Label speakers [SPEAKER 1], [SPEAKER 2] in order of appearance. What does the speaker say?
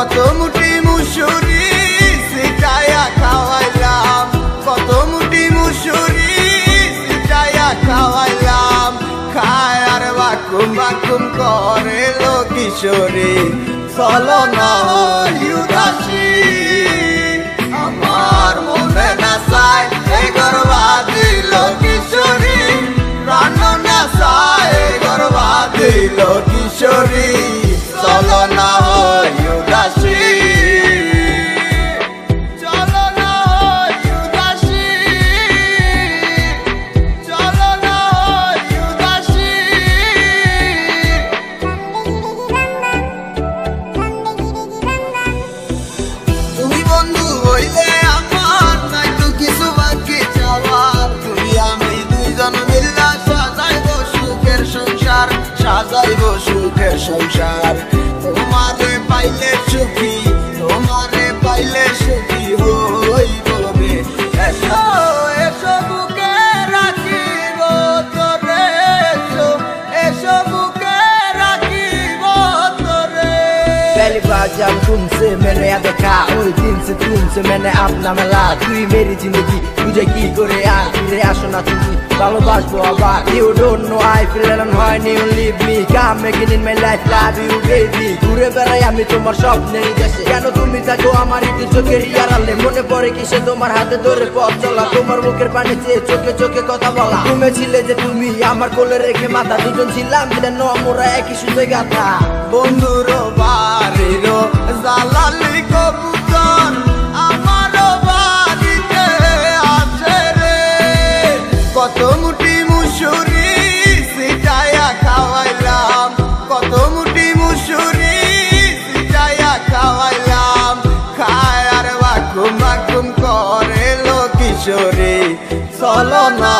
[SPEAKER 1] কত মুঠি মুসুরি সিটায়া খাওয়াইলাম, কত মুঠি মুসুরি সিটায়া খাওয়াইলাম। খায় আর বাকুম বাকুম করে লো কিশোরী, চলো না উদাসী। আমার মনে না চায় এই গর্বা দিল কিশোরী, প্রাণ না চায় এই গর্বা দিল কিশোরী, চলো না উদাসী। চলো না উদাসী, চলো না উদাসী। তুমি বন্ধু হইলে আমার নাই তো কিছু বাকি চাওয়ার, তুমি আমি দুইজন মিল্লা সাজাইব সুখের সংসার, সাজাইব সুখের সংসার। তোমারে পাইলে সুখী, তোমারে পাইলে সুখী হইব রে। এসো এসো বুকে রাখিব তোরে, এসো এসো বুকে রাখিব তোরে।
[SPEAKER 2] पहली बार जब तुमसे मैंने याद देखा, उस दिन से तुमसे मैंने अपना मिला। तू ही मेरी जिंदगी, तुझे की करे यार, ফিরে আসো না তুমি, ভালোবাসবো আবার। You don't know I feel alone when you leave me, come again in my life, love you baby। ঘুরে বেড়াই আমি তোমার স্বপ্নের দেশে, কেন তুমি থাকো আমার একটু চোখের আড়ালে। মনে পড়ে কিসে তোমার হাতে ধরে পথ চলা, তোমার মুখের পানি চেয়ে চোখে চোখে কথা বলা। তুমি ছিলে যে তুমি আমার কোলে রেখে মাথা, দুজন ছিলাম যেন আমরা একই সুন্দর গাথা।
[SPEAKER 1] বন্ধুর বাড়ির জালালি কবুতর আমার বাড়িতে আছে রে, কত মুঠি মুসুরি সিটায়া খাওয়াইলাম, কত মুঠি মুসুরি সিটায়া খাওয়াইলাম। খায় আর বাকুম বাকুম করে লো কিশোরী, চলো না